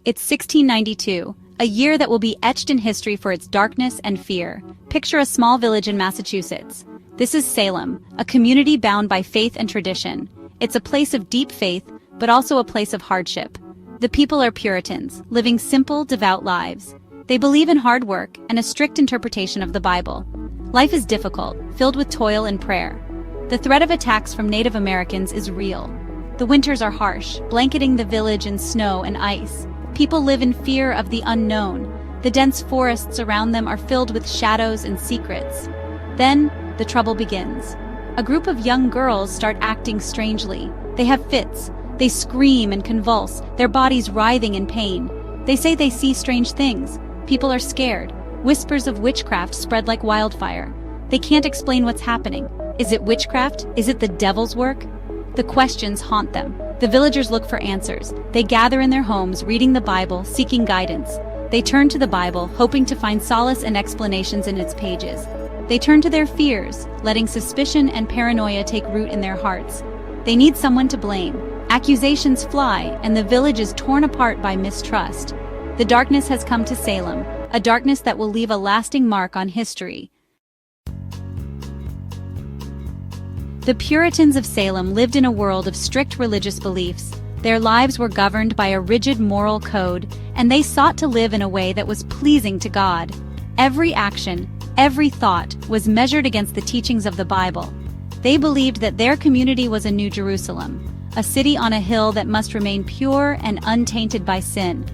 It's 1692, a year that will be etched in history for its darkness and fear. Picture a small village in Massachusetts. This is Salem, a community bound by faith and tradition. It's a place of deep faith, but also a place of hardship. The people are Puritans, living simple, devout lives. They believe in hard work and a strict interpretation of the Bible. Life is difficult, filled with toil and prayer. The threat of attacks from Native Americans is real. The winters are harsh, blanketing the village in snow and ice. People live in fear of the unknown. The dense forests around them are filled with shadows and secrets. Then, the trouble begins. A group of young girls start acting strangely. They have fits. They scream and convulse, their bodies writhing in pain. They say they see strange things. People are scared. Whispers of witchcraft spread like wildfire. They can't explain what's happening. Is it witchcraft? Is it the devil's work? The questions haunt them. The villagers look for answers. They gather in their homes, reading the Bible, seeking guidance. They turn to the Bible, hoping to find solace and explanations in its pages. They turn to their fears, letting suspicion and paranoia take root in their hearts. They need someone to blame. Accusations fly, and the village is torn apart by mistrust. The darkness has come to Salem, a darkness that will leave a lasting mark on history. The Puritans of Salem lived in a world of strict religious beliefs. Their lives were governed by a rigid moral code, and they sought to live in a way that was pleasing to God. Every action, every thought, was measured against the teachings of the Bible. They believed that their community was a New Jerusalem, a city on a hill that must remain pure and untainted by sin.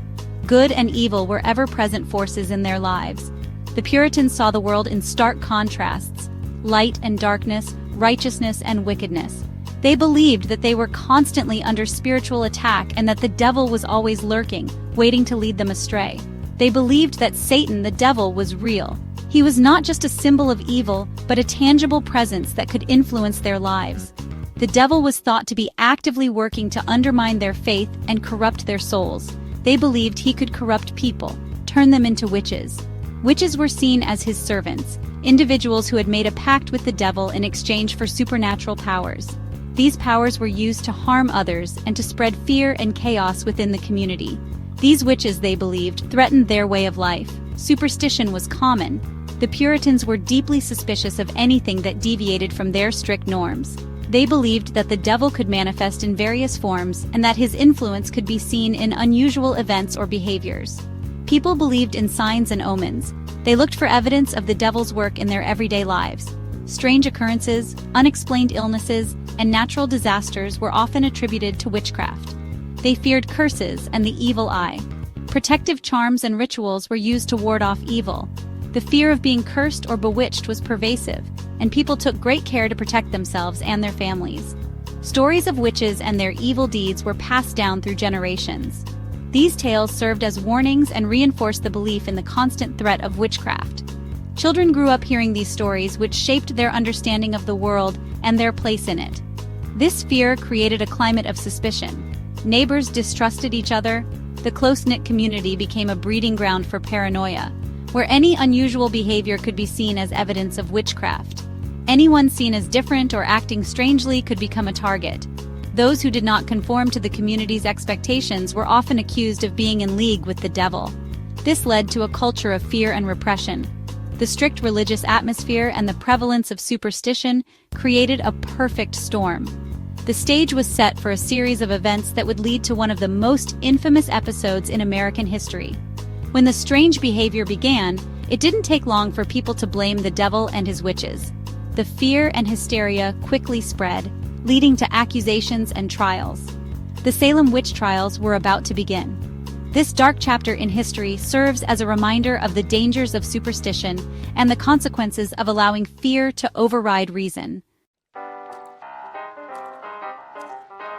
Good and evil were ever-present forces in their lives. The Puritans saw the world in stark contrasts: light and darkness, righteousness and wickedness. They believed that they were constantly under spiritual attack and that the devil was always lurking, waiting to lead them astray. They believed that Satan, the devil, was real. He was not just a symbol of evil, but a tangible presence that could influence their lives. The devil was thought to be actively working to undermine their faith and corrupt their souls. They believed he could corrupt people, turn them into witches. Witches were seen as his servants, individuals who had made a pact with the devil in exchange for supernatural powers. These powers were used to harm others and to spread fear and chaos within the community. These witches, they believed, threatened their way of life. Superstition was common. The Puritans were deeply suspicious of anything that deviated from their strict norms. They believed that the devil could manifest in various forms and that his influence could be seen in unusual events or behaviors. People believed in signs and omens. They looked for evidence of the devil's work in their everyday lives. Strange occurrences, unexplained illnesses, and natural disasters were often attributed to witchcraft. They feared curses and the evil eye. Protective charms and rituals were used to ward off evil. The fear of being cursed or bewitched was pervasive, and people took great care to protect themselves and their families. Stories of witches and their evil deeds were passed down through generations. These tales served as warnings and reinforced the belief in the constant threat of witchcraft. Children grew up hearing these stories, which shaped their understanding of the world and their place in it. This fear created a climate of suspicion. Neighbors distrusted each other. The close-knit community became a breeding ground for paranoia, where any unusual behavior could be seen as evidence of witchcraft. Anyone seen as different or acting strangely could become a target. Those who did not conform to the community's expectations were often accused of being in league with the devil. This led to a culture of fear and repression. The strict religious atmosphere and the prevalence of superstition created a perfect storm. The stage was set for a series of events that would lead to one of the most infamous episodes in American history. When the strange behavior began, it didn't take long for people to blame the devil and his witches. The fear and hysteria quickly spread, leading to accusations and trials. The Salem Witch Trials were about to begin. This dark chapter in history serves as a reminder of the dangers of superstition and the consequences of allowing fear to override reason.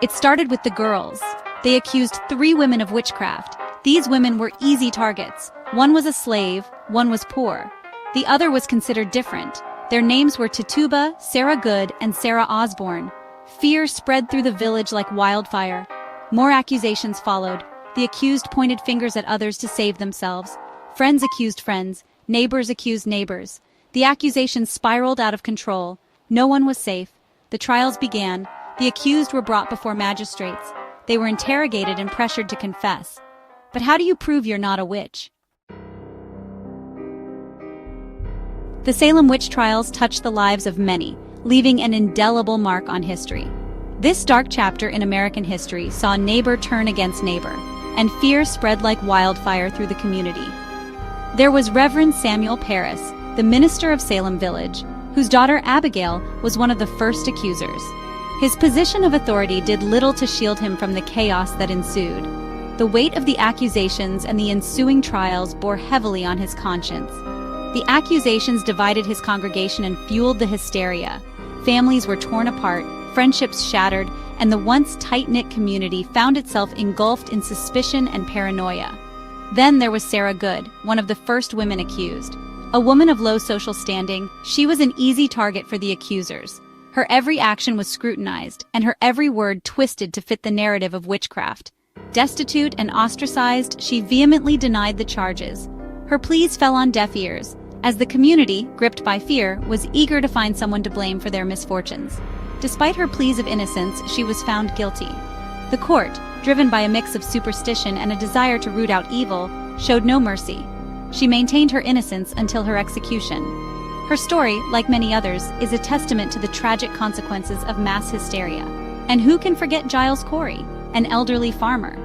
It started with the girls. They accused 3 women of witchcraft. These women were easy targets. One was a slave, one was poor. The other was considered different. Their names were Tituba, Sarah Good, and Sarah Osborne. Fear spread through the village like wildfire. More accusations followed. The accused pointed fingers at others to save themselves. Friends accused friends. Neighbors accused neighbors. The accusations spiraled out of control. No one was safe. The trials began. The accused were brought before magistrates. They were interrogated and pressured to confess. But how do you prove you're not a witch? The Salem Witch Trials touched the lives of many, leaving an indelible mark on history. This dark chapter in American history saw neighbor turn against neighbor, and fear spread like wildfire through the community. There was Reverend Samuel Parris, the minister of Salem Village, whose daughter Abigail was one of the first accusers. His position of authority did little to shield him from the chaos that ensued. The weight of the accusations and the ensuing trials bore heavily on his conscience. The accusations divided his congregation and fueled the hysteria. Families were torn apart, friendships shattered, and the once tight-knit community found itself engulfed in suspicion and paranoia. Then there was Sarah Good, one of the first women accused. A woman of low social standing, she was an easy target for the accusers. Her every action was scrutinized, and her every word twisted to fit the narrative of witchcraft. Destitute and ostracized, she vehemently denied the charges. Her pleas fell on deaf ears, as the community, gripped by fear, was eager to find someone to blame for their misfortunes. Despite her pleas of innocence, she was found guilty. The court, driven by a mix of superstition and a desire to root out evil, showed no mercy. She maintained her innocence until her execution. Her story, like many others, is a testament to the tragic consequences of mass hysteria. And who can forget Giles Corey, an elderly farmer?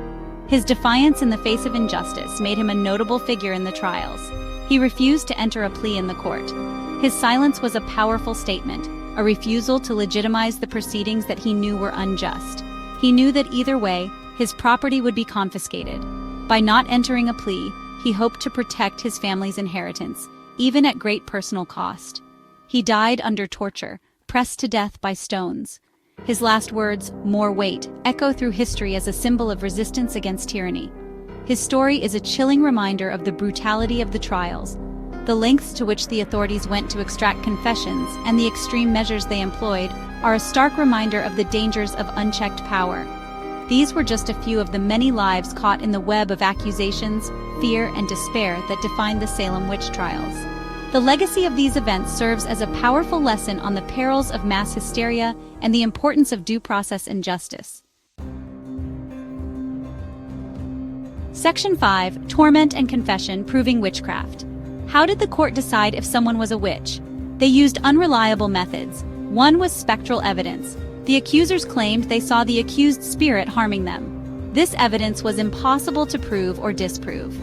His defiance in the face of injustice made him a notable figure in the trials. He refused to enter a plea in the court. His silence was a powerful statement, a refusal to legitimize the proceedings that he knew were unjust. He knew that either way, his property would be confiscated. By not entering a plea, he hoped to protect his family's inheritance, even at great personal cost. He died under torture, pressed to death by stones. His last words, "more weight," echo through history as a symbol of resistance against tyranny. His story is a chilling reminder of the brutality of the trials, the lengths to which the authorities went to extract confessions, and the extreme measures they employed are a stark reminder of the dangers of unchecked power. These were just a few of the many lives caught in the web of accusations, fear, and despair that defined the Salem Witch Trials. The legacy of these events serves as a powerful lesson on the perils of mass hysteria and the importance of due process and justice. Section 5. Torment and Confession Proving Witchcraft. How did the court decide if someone was a witch? They used unreliable methods. One was spectral evidence. The accusers claimed they saw the accused spirit harming them. This evidence was impossible to prove or disprove.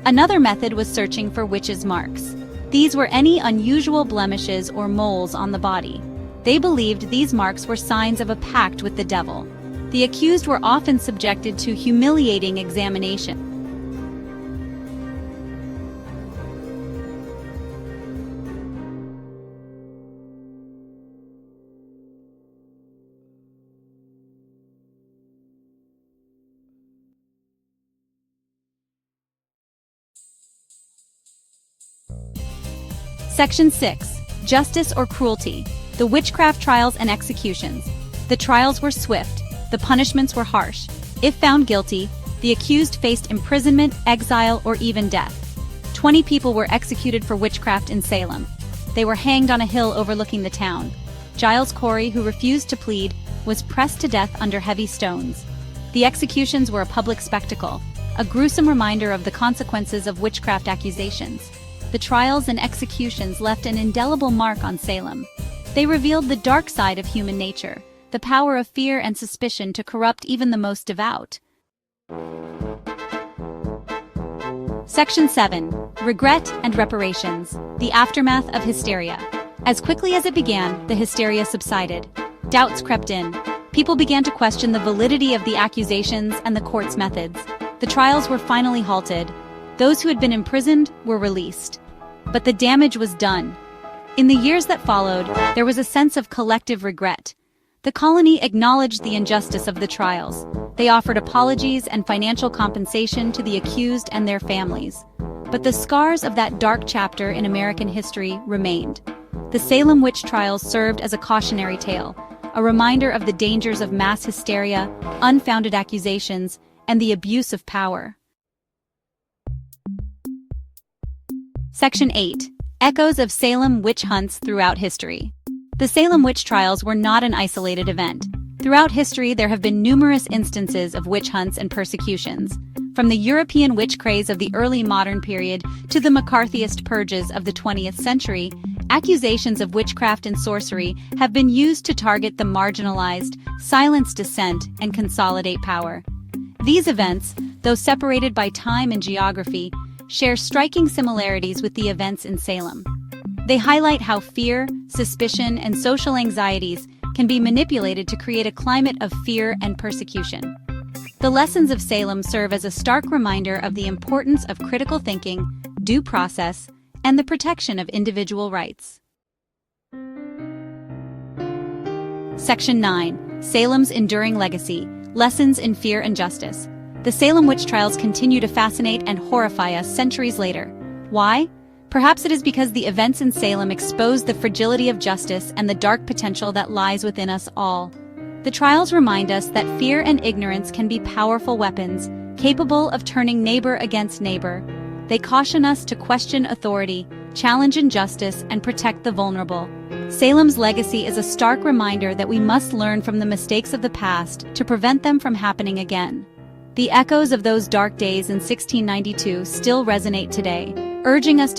Another method was searching for witches' marks. These were any unusual blemishes or moles on the body. They believed these marks were signs of a pact with the devil. The accused were often subjected to humiliating examination. Section 6. Justice or Cruelty. The Witchcraft Trials and Executions. The trials were swift. The punishments were harsh. If found guilty, the accused faced imprisonment, exile, or even death. 20 people were executed for witchcraft in Salem. They were hanged on a hill overlooking the town. Giles Corey, who refused to plead, was pressed to death under heavy stones. The executions were a public spectacle, a gruesome reminder of the consequences of witchcraft accusations. The trials and executions left an indelible mark on Salem. They revealed the dark side of human nature, the power of fear and suspicion to corrupt even the most devout. Section 7. Regret and Reparations. The Aftermath of Hysteria. As quickly as it began, the hysteria subsided. Doubts crept in. People began to question the validity of the accusations and the court's methods. The trials were finally halted. Those who had been imprisoned were released. But the damage was done. In the years that followed, there was a sense of collective regret. The colony acknowledged the injustice of the trials. They offered apologies and financial compensation to the accused and their families. But the scars of that dark chapter in American history remained. The Salem Witch Trials served as a cautionary tale, a reminder of the dangers of mass hysteria, unfounded accusations, and the abuse of power. Section 8. Echoes of Salem witch hunts throughout history. The Salem witch trials were not an isolated event. Throughout history, there have been numerous instances of witch hunts and persecutions. From the European witch craze of the early modern period to the McCarthyist purges of the 20th century, accusations of witchcraft and sorcery have been used to target the marginalized, silence dissent, and consolidate power. These events, though separated by time and geography, share striking similarities with the events in Salem. They highlight how fear, suspicion, and social anxieties can be manipulated to create a climate of fear and persecution. The lessons of Salem serve as a stark reminder of the importance of critical thinking, due process, and the protection of individual rights. Section 9. Salem's Enduring Legacy: Lessons in Fear and Justice. The Salem Witch Trials continue to fascinate and horrify us centuries later. Why? Perhaps it is because the events in Salem exposed the fragility of justice and the dark potential that lies within us all. The trials remind us that fear and ignorance can be powerful weapons, capable of turning neighbor against neighbor. They caution us to question authority, challenge injustice, and protect the vulnerable. Salem's legacy is a stark reminder that we must learn from the mistakes of the past to prevent them from happening again. The echoes of those dark days in 1692 still resonate today, urging us to